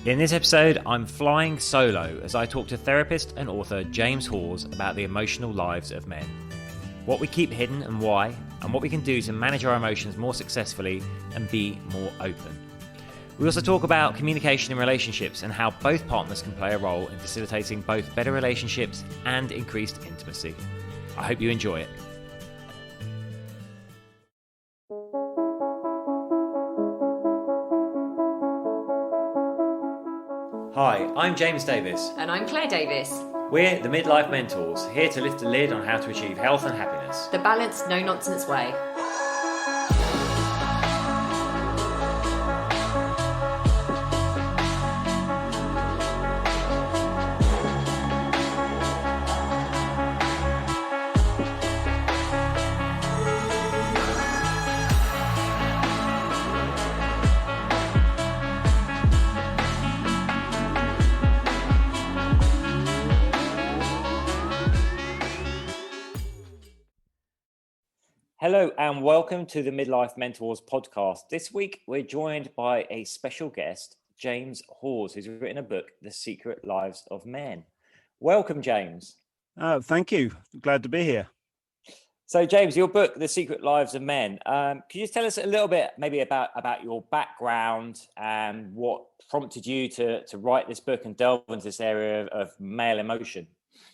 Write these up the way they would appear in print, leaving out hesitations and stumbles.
In this episode, I'm flying solo as I talk to therapist and author James Hawes about the emotional lives of men. What we keep hidden and why, and what we can do to manage our emotions more successfully and be more open. We also talk about communication in relationships and how both partners can play a role in facilitating both better relationships and increased intimacy. I hope you enjoy it. Hi, I'm James Davis. And I'm Claire Davis. We're the Midlife Mentors, here to lift the lid on how to achieve health and happiness. The balanced, no-nonsense way. Hello and welcome to the Midlife Mentors podcast. This week we're joined by a special guest, James Hawes, who's written a book, The Secret Lives of Men. Welcome, James. Thank you. Glad to be here. So, James, your book, The Secret Lives of Men, can you just tell us a little bit maybe about your background and what prompted you to write this book and delve into this area of male emotion?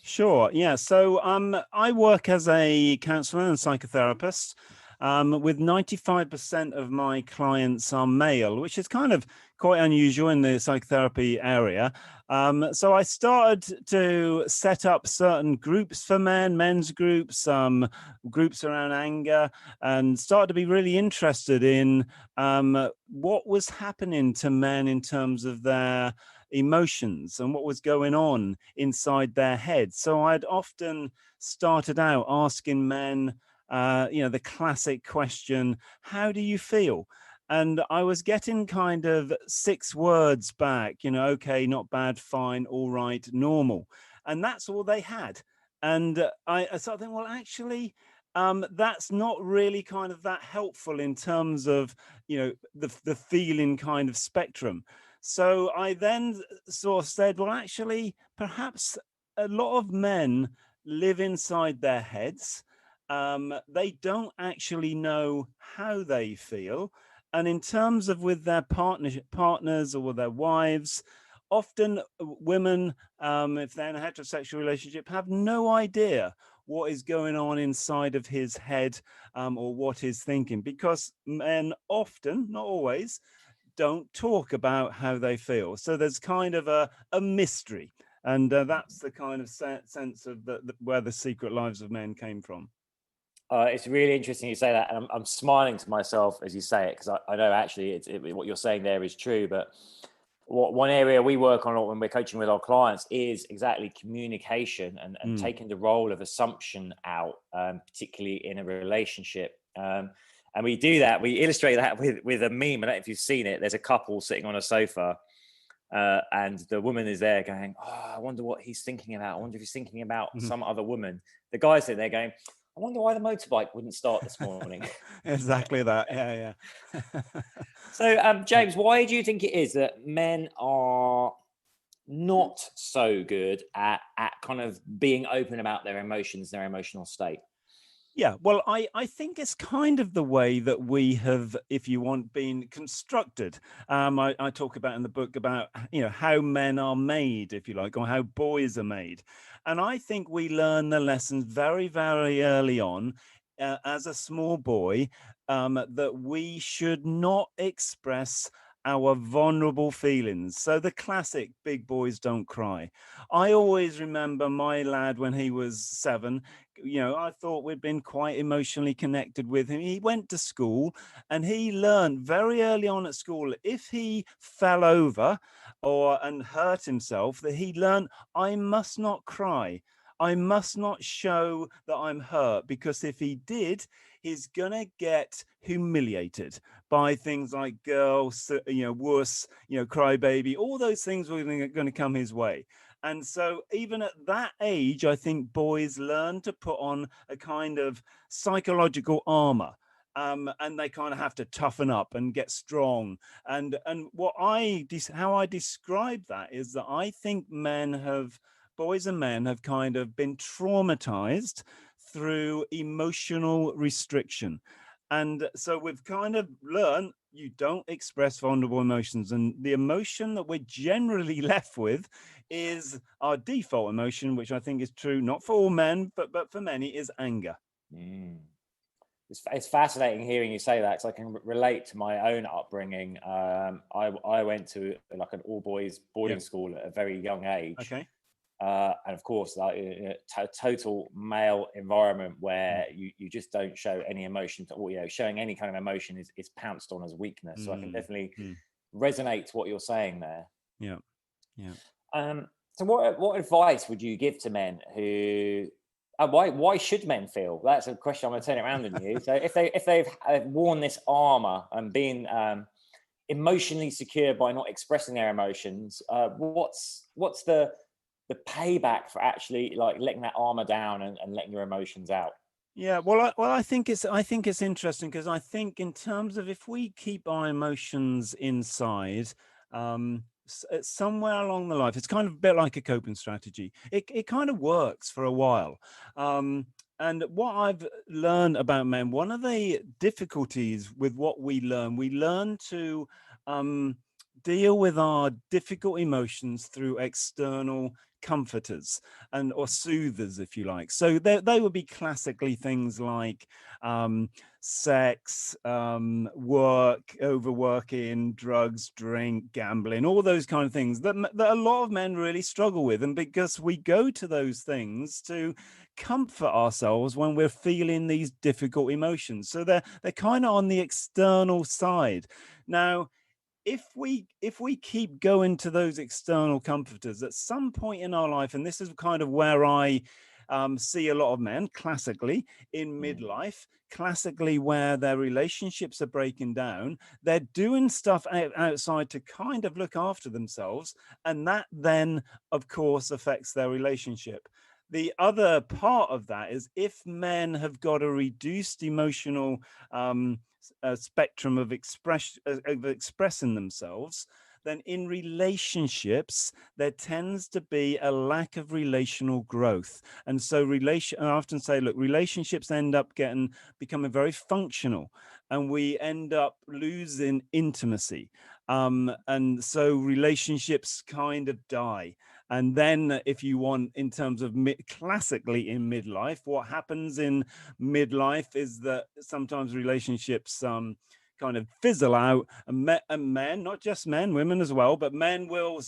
Sure. Yeah. So I work as a counselor and psychotherapist. With 95% of my clients are male, which is kind of quite unusual in the psychotherapy area. So I started to set up certain groups for men, men's groups, groups around anger, and started to be really interested in what was happening to men in terms of their emotions and what was going on inside their heads. So I'd often started out asking men, the classic question, how do you feel? And I was getting kind of 6 words back, okay, not bad, fine, all right, normal. And that's all they had. And I started thinking, well, actually, that's not really kind of that helpful in terms of, the feeling kind of spectrum. So I then sort of said, well, actually, perhaps a lot of men live inside their heads. They don't actually know how they feel. And in terms of with their partners or with their wives, often women, if they're in a heterosexual relationship, have no idea what is going on inside of his head or what he's thinking, because men often, not always, don't talk about how they feel. So there's kind of a mystery. And that's the kind of sense of where The Secret Lives of Men came from. It's really interesting you say that, and I'm smiling to myself as you say it, because I know actually what you're saying there is true. But one area we work on when we're coaching with our clients is exactly communication and taking the role of assumption out, particularly in a relationship. And we do that. We illustrate that with a meme. I don't know if you've seen it. There's a couple sitting on a sofa, and the woman is there going, "Oh, I wonder what he's thinking about. I wonder if he's thinking about some other woman." The guy's sitting there going, "I wonder why the motorbike wouldn't start this morning." Exactly that. Yeah. So, James, why do you think it is that men are not so good at kind of being open about their emotions, their emotional state? Yeah, well, I think it's kind of the way that we have, if you want, been constructed. I talk about in the book about, how men are made, if you like, or how boys are made. And I think we learn the lessons very, very early on as a small boy that we should not express our vulnerable feelings. So the classic big boys don't cry. I always remember my lad when he was 7. I thought we'd been quite emotionally connected with him. He went to school and he learned very early on at school, if he fell over and hurt himself, that he learned, I must not cry. I must not show that I'm hurt, because if he did, he's gonna get humiliated by things like girls, wuss, crybaby, all those things were going to come his way. And so even at that age, I think boys learn to put on a kind of psychological armor. and they kind of have to toughen up and get strong. And how I describe that is that I think boys and men have kind of been traumatized through emotional restriction. And so we've kind of learned you don't express vulnerable emotions. And the emotion that we're generally left with is our default emotion, which I think is true, not for all men, but for many, is anger. Mm. It's fascinating hearing you say that, because I can relate to my own upbringing. I went to like an all boys boarding school at a very young age. Okay. And of course, like total male environment where you just don't show any emotion, or showing any kind of emotion is pounced on as weakness. So I can definitely resonate to what you're saying there. Yeah, yeah. So what advice would you give to men who? Why should men feel? That's a question. I'm going to turn it around on you. So if they've worn this armor and been emotionally secure by not expressing their emotions, what's the payback for actually like letting that armor down and letting your emotions out? Yeah, well, I think it's interesting, because I think in terms of, if we keep our emotions inside, somewhere along the life, it's kind of a bit like a coping strategy. It kind of works for a while. And what I've learned about men, one of the difficulties with what we learn to deal with our difficult emotions through external comforters or soothers, if you like. So they would be classically things like sex, work, overworking, drugs, drink, gambling, all those kind of things that a lot of men really struggle with. And because we go to those things to comfort ourselves when we're feeling these difficult emotions, so they're kind of on the external side. Now, if we keep going to those external comforters at some point in our life, and this is kind of where I see a lot of men classically in midlife, classically where their relationships are breaking down, they're doing stuff outside to kind of look after themselves, and that then of course affects their relationship. The other part of that is, if men have got a reduced emotional spectrum of expressing themselves, then in relationships there tends to be a lack of relational growth. And so I often say, look, relationships end up becoming very functional, and we end up losing intimacy, and so relationships kind of die. And then, if you want, in terms of classically in midlife, what happens in midlife is that sometimes relationships kind of fizzle out, and men, not just men, women as well, but men will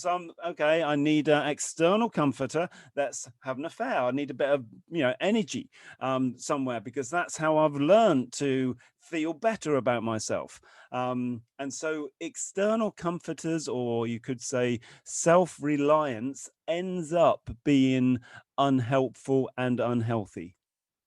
okay, I need an external comforter, let's have an affair, I need a bit of energy somewhere, because that's how I've learned to feel better about myself. And so external comforters, or you could say self-reliance, ends up being unhelpful and unhealthy.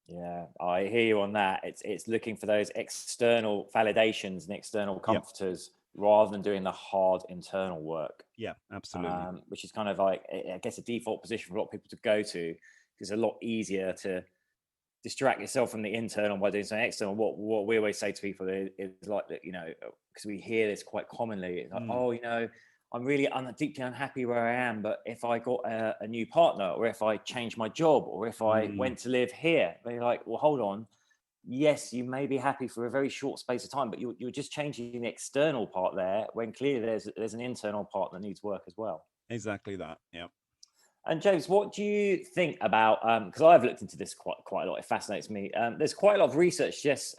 Yeah, I hear you on that. It's looking for those external validations and external comforters rather than doing the hard internal work. Yeah, absolutely. Which is kind of like, I guess, a default position for a lot of people to go to, because it's a lot easier to distract yourself from the internal by doing something external. What we always say to people is like that, because we hear this quite commonly. It's like, I'm really deeply unhappy where I am, but if I got a new partner, or if I changed my job, or if I went to live here, they're like, well, hold on. Yes, you may be happy for a very short space of time, but you're just changing the external part there, when clearly there's an internal part that needs work as well. Exactly that. Yeah. And James, what do you think about, because I've looked into this quite a lot, it fascinates me. There's quite a lot of research, yes,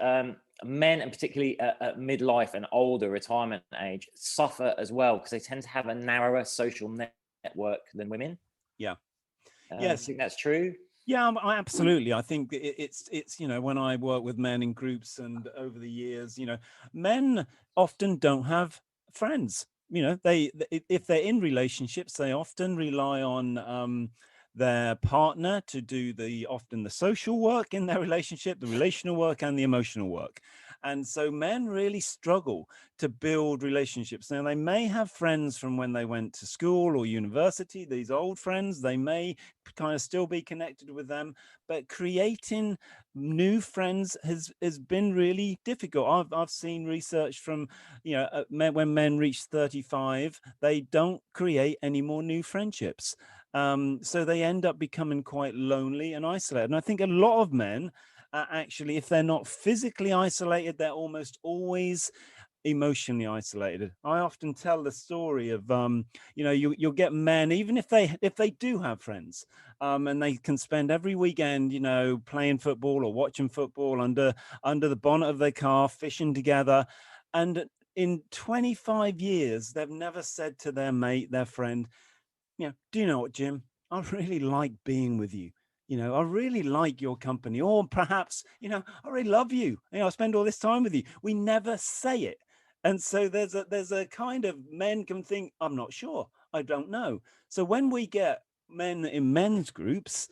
men, and particularly at midlife and older retirement age, suffer as well, because they tend to have a narrower social network than women. Yeah. Yes. Do you think that's true? Yeah, absolutely. I think it's when I work with men in groups, and over the years, men often don't have friends. If they're in relationships, they often rely on their partner to do often the social work in their relationship, the relational work and the emotional work. And so men really struggle to build relationships. Now, they may have friends from when they went to school or university, these old friends, they may kind of still be connected with them, but creating new friends has been really difficult. I've seen research from, when men reach 35, they don't create any more new friendships. So they end up becoming quite lonely and isolated. And I think a lot of men actually, if they're not physically isolated, they're almost always emotionally isolated. I often tell the story of you'll get men, even if they do have friends, and they can spend every weekend playing football or watching football under the bonnet of their car, fishing together, and in 25 years they've never said to their mate, their friend, do you know what, Jim? I really like being with you. I really like your company. Or perhaps, I really love you. I spend all this time with you. We never say it. And so there's a kind of, men can think, I'm not sure. I don't know. So when we get men in men's groups,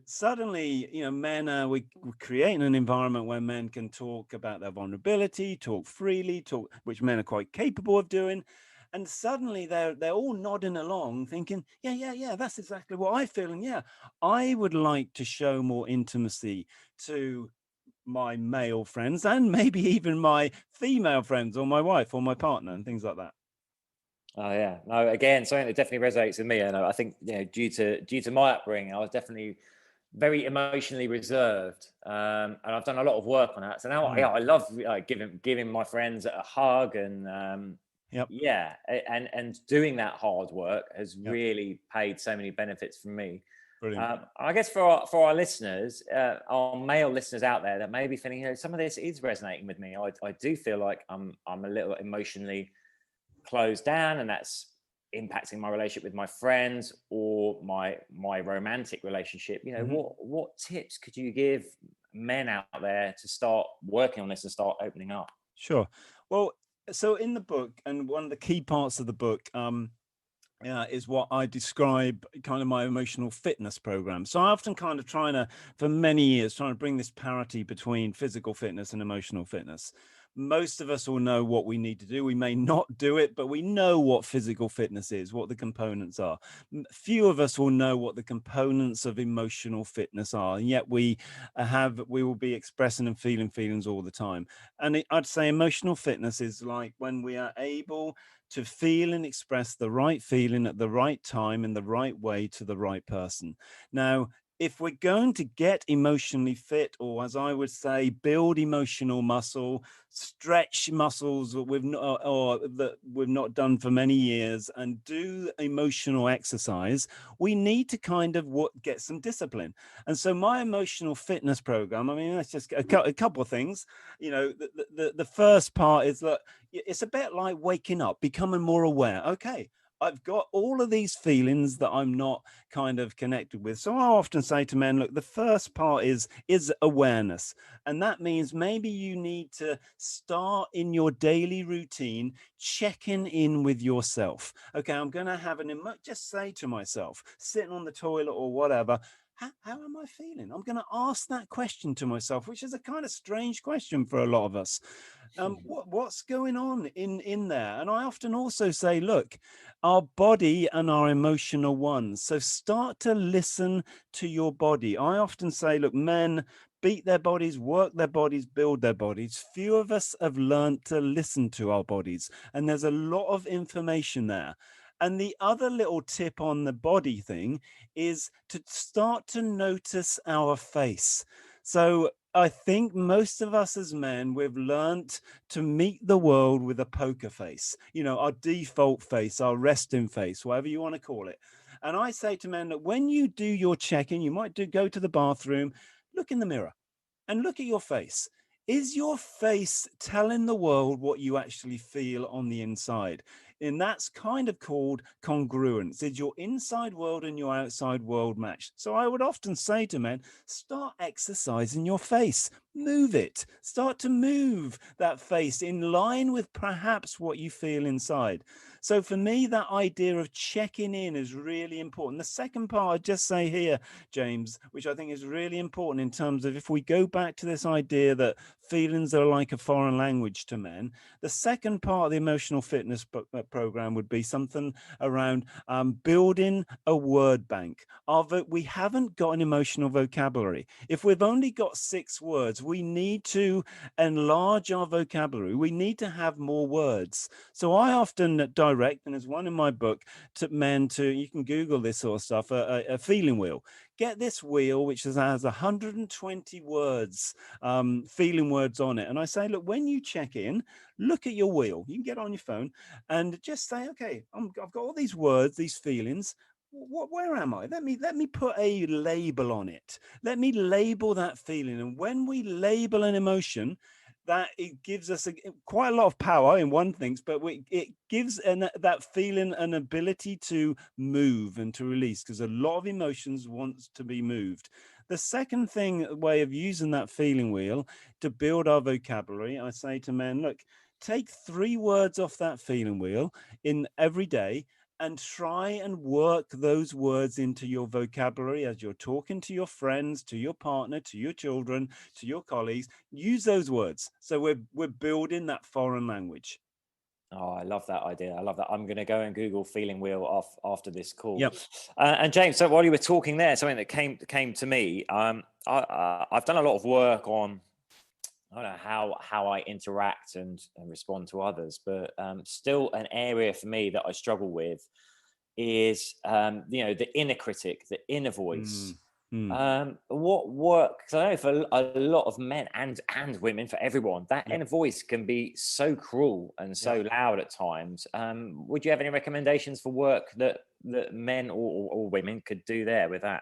suddenly, men we're creating an environment where men can talk about their vulnerability, talk freely, which men are quite capable of doing. And suddenly they're all nodding along thinking, yeah, that's exactly what I feel. And yeah, I would like to show more intimacy to my male friends and maybe even my female friends or my wife or my partner and things like that. Oh yeah, no. Again, something that definitely resonates with me, and I think due to my upbringing, I was definitely very emotionally reserved, and I've done a lot of work on that. So now, I love giving my friends a hug, and Yep. yeah, and doing that hard work has really paid so many benefits for me. I guess for our listeners, our male listeners out there that may be feeling, some of this is resonating with me. I do feel like I'm a little emotionally closed down, and that's impacting my relationship with my friends or my romantic relationship. What tips could you give men out there to start working on this and start opening up? Sure. Well, so in the book, and one of the key parts of the book is what I describe kind of my emotional fitness program. So I often kind of for many years, trying to bring this parity between physical fitness and emotional fitness. Most of us will know what we need to do. We may not do it, but we know what physical fitness is, what the components are. Few of us will know what the components of emotional fitness are, and yet we will be expressing and feeling feelings all the time. And I'd say emotional fitness is like when we are able to feel and express the right feeling at the right time in the right way to the right person. Now, if we're going to get emotionally fit, or as I would say, build emotional muscle, stretch muscles that we've not done for many years, and do emotional exercise, we need to kind of get some discipline. And so my emotional fitness program, I mean, that's just a couple of things. The first part is that it's a bit like waking up, becoming more aware. Okay, I've got all of these feelings that I'm not kind of connected with. So I often say to men, look, the first part is awareness. And that means maybe you need to start in your daily routine, checking in with yourself. Okay, I'm going to have just say to myself, sitting on the toilet or whatever, how am I feeling? I'm going to ask that question to myself, which is a kind of strange question for a lot of us. What's going on in there? And I often also say, look, our body and our emotion are one. So start to listen to your body. I often say, look, men beat their bodies, work their bodies, build their bodies. Few of us have learned to listen to our bodies. And there's a lot of information there. And the other little tip on the body thing is to start to notice our face. So I think most of us as men, we've learnt to meet the world with a poker face, our default face, our resting face, whatever you want to call it. And I say to men that when you do your check-in, you might go to the bathroom, look in the mirror and look at your face. Is your face telling the world what you actually feel on the inside? And that's kind of called congruence. Is your inside world and your outside world matched? So I would often say to men, start exercising your face, move it, start to move that face in line with perhaps what you feel inside. So for me, that idea of checking in is really important. The second part I'd just say here, James, which I think is really important in terms of if we go back to this idea that feelings are like a foreign language to men. The second part of the emotional fitness program would be something around building a word bank. We haven't got an emotional vocabulary. If we've only got 6 words, we need to enlarge our vocabulary. We need to have more words. So I often direct, and there's one in my book, to men to, you can Google this sort of stuff, a feeling wheel. Get this wheel, which has 120 words, feeling words on it. And I say, look, when you check in, look at your wheel. You can get on your phone and just say, okay, I've got all these words, these feelings. Where am I? Let me put a label on it. Let me label that feeling. And when we label an emotion, that it gives us quite a lot of power in one thing, but it gives that feeling an ability to move and to release, because a lot of emotions wants to be moved. The second way of using that feeling wheel to build our vocabulary, I say to men, look, take 3 words off that feeling wheel in every day and try and work those words into your vocabulary as you're talking to your friends, to your partner, to your children, to your colleagues. Use those words. So we're building that foreign language. Oh, I love that idea. I love that. I'm going to go and Google feeling wheel after this call. Yep. And James, so while you were talking there, something that came to me, I've done a lot of work on, I don't know how I interact and respond to others, but still an area for me that I struggle with is the inner critic, the inner voice. What work? Because I know for a lot of men and women, for everyone, that inner voice can be so cruel and so loud at times. Would you have any recommendations for work that men or women could do there with that?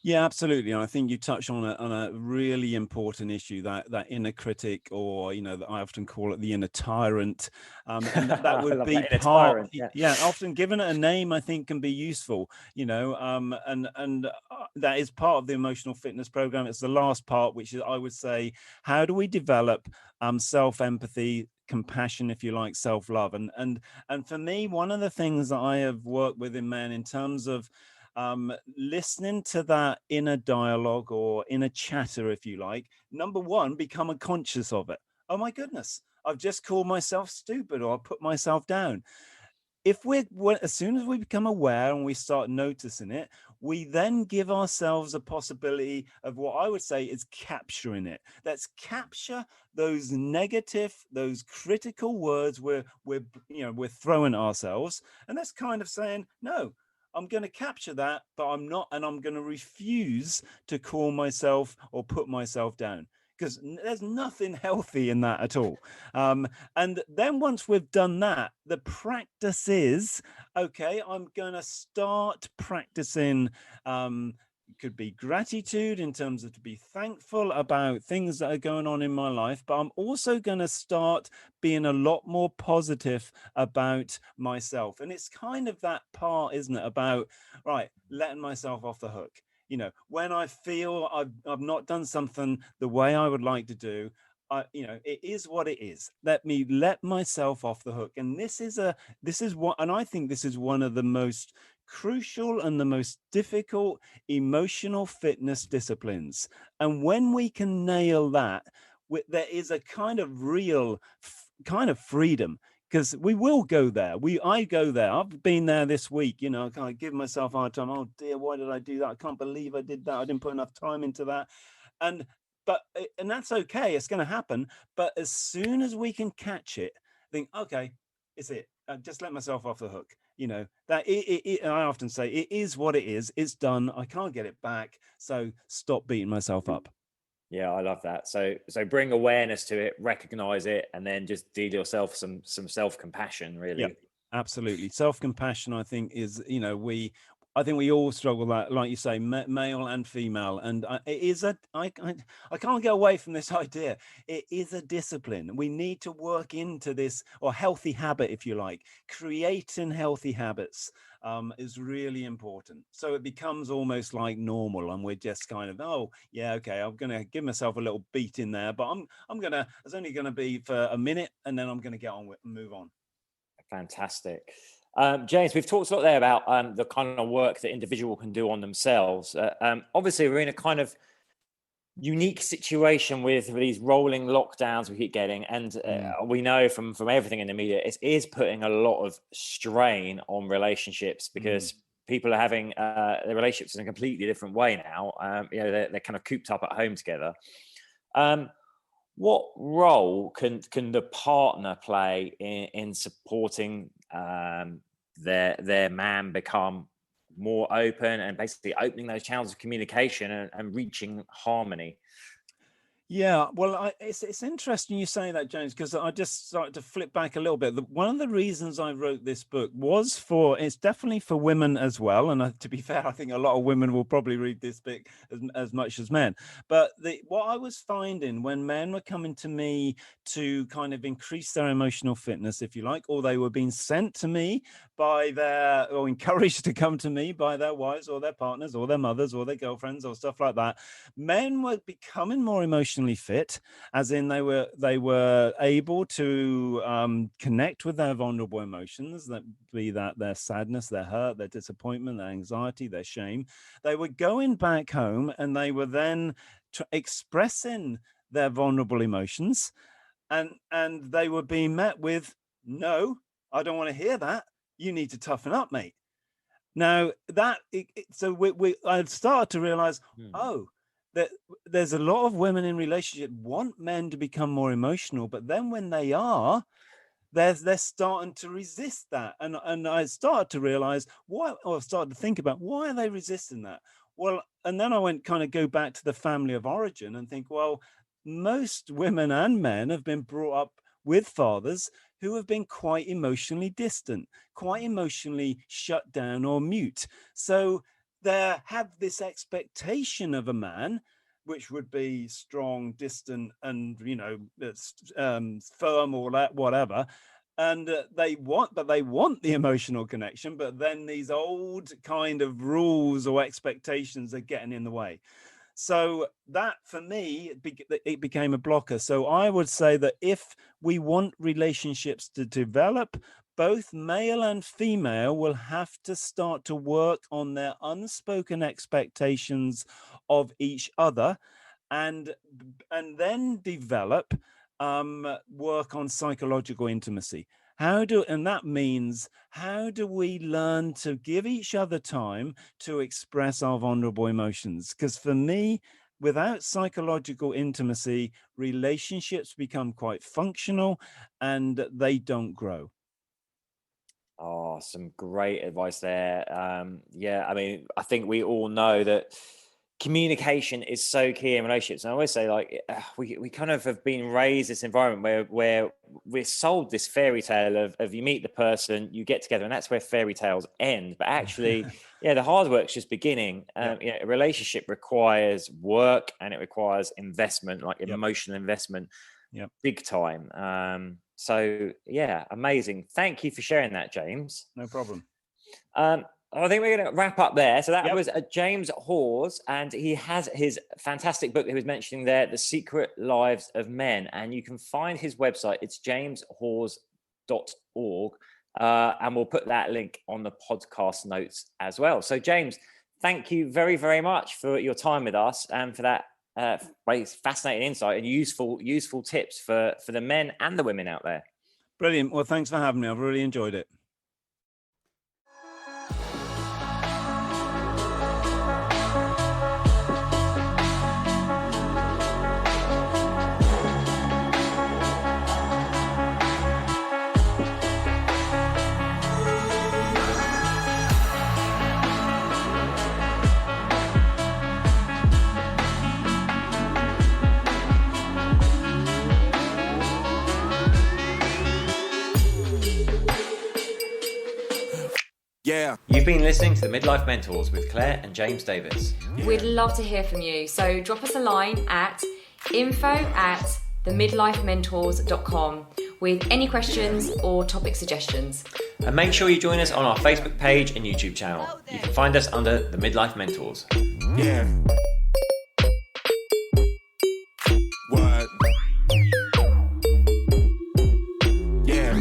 Yeah, absolutely. And I think you touch on a really important issue, that inner critic, or, that I often call it the inner tyrant. And that would be that part, tyrant, often given it a name, I think can be useful, that is part of the emotional fitness program. It's the last part, which is, I would say, how do we develop self-empathy, compassion, if you like, self-love? And for me, one of the things that I have worked with in men in terms of listening to that inner dialogue or inner chatter, if you like, number one, become conscious of it. Oh my goodness, I've just called myself stupid, or I put myself down. As soon as we become aware and we start noticing it, we then give ourselves a possibility of what I would say is capturing it. Let's capture those negative, those critical words we're throwing at ourselves, and that's kind of saying, no, I'm going to capture that, but I'm not, and I'm going to refuse to call myself or put myself down, because there's nothing healthy in that at all. And then once we've done that, the practice is, okay, I'm going to start practicing. Could be gratitude, in terms of to be thankful about things that are going on in my life, but I'm also going to start being a lot more positive about myself. And it's kind of that part, isn't it, about, right, letting myself off the hook. When I feel I've not done something the way I would like to do, it is what it is. Let me let myself off the hook. And I think this is one of the most crucial and the most difficult emotional fitness disciplines. And when we can nail that, there is a kind of real kind of freedom, because we will go there. I go there. I've been there this week. I kind of give myself a hard time. Oh dear, why did I do that? I can't believe I did that. I didn't put enough time into that. And that's okay. It's going to happen. But as soon as we can catch it, think, okay, it's it. Just let myself off the hook. That I often say, it is what it is. It's done. I can't get it back. So stop beating myself up. Yeah, I love that. So bring awareness to it, recognize it, and then just deal yourself some self-compassion, really. Yeah, absolutely. Self-compassion, I think, is, I think we all struggle that, like you say, male and female. And I can't get away from this idea. It is a discipline. We need to work into this, or healthy habit, if you like. Creating healthy habits is really important. So it becomes almost like normal, and we're just kind of, oh yeah, okay, I'm going to give myself a little beat in there, but it's only going to be for a minute, and then I'm going to get on with and move on. Fantastic. James, we've talked a lot there about the kind of work that individual can do on themselves. Obviously, we're in a kind of unique situation with these rolling lockdowns we keep getting, and we know from everything in the media, it is putting a lot of strain on relationships, because people are having their relationships in a completely different way now. They're kind of cooped up at home together. What role can the partner play in supporting their man become more open, and basically opening those channels of communication and reaching harmony? Yeah, well, it's interesting you say that, James, because I just started to flip back a little bit. One of the reasons I wrote this book was it's definitely for women as well. And to be fair, I think a lot of women will probably read this book as much as men. But what I was finding when men were coming to me to kind of increase their emotional fitness, if you like, or they were being sent to me or encouraged to come to me by their wives or their partners or their mothers or their girlfriends or stuff like that, men were becoming more emotionally fit, as in they were able to connect with their vulnerable emotions, that their sadness, their hurt, their disappointment, their anxiety, their shame. They were going back home and they were then expressing their vulnerable emotions, and they were being met with, "No, I don't want to hear that. You need to toughen up, mate." Now I started to realize, that there's a lot of women in relationship want men to become more emotional, but then when they are, they're starting to resist that. And I started to realize started to think about, why are they resisting that? Well, and then I go back to the family of origin and think, well, most women and men have been brought up with fathers who have been quite emotionally distant, quite emotionally shut down or mute. So they have this expectation of a man, which would be strong, distant, and firm, or whatever. And they want the emotional connection, but then these old kind of rules or expectations are getting in the way. So that, for me, it became a blocker. So I would say that if we want relationships to develop, both male and female will have to start to work on their unspoken expectations of each other, and then develop work on psychological intimacy. And that means, how do we learn to give each other time to express our vulnerable emotions? Because for me, without psychological intimacy, relationships become quite functional and they don't grow. Oh, some great advice there. I mean, I think we all know that communication is so key in relationships. And I always say, like, we kind of have been raised this environment where we're sold this fairy tale of you meet the person, you get together, and that's where fairy tales end. But actually, the hard work's just beginning. A relationship requires work, and it requires investment, like emotional investment, big time. So amazing. Thank you for sharing that, James. No problem. I think we're going to wrap up there. So that was James Hawes, and he has his fantastic book that he was mentioning there, The Secret Lives of Men. And you can find his website. It's jameshawes.org. And we'll put that link on the podcast notes as well. So James, thank you very, very much for your time with us and for that fascinating insight and useful tips for the men and the women out there. Brilliant. Well, thanks for having me. I've really enjoyed it. Yeah. You've been listening to the Midlife Mentors with Claire and James Davis. We'd love to hear from you. So drop us a line at info@themidlifementors.com with any questions or topic suggestions. And make sure you join us on our Facebook page and YouTube channel. You can find us under the Midlife Mentors. Yeah. What? Yeah.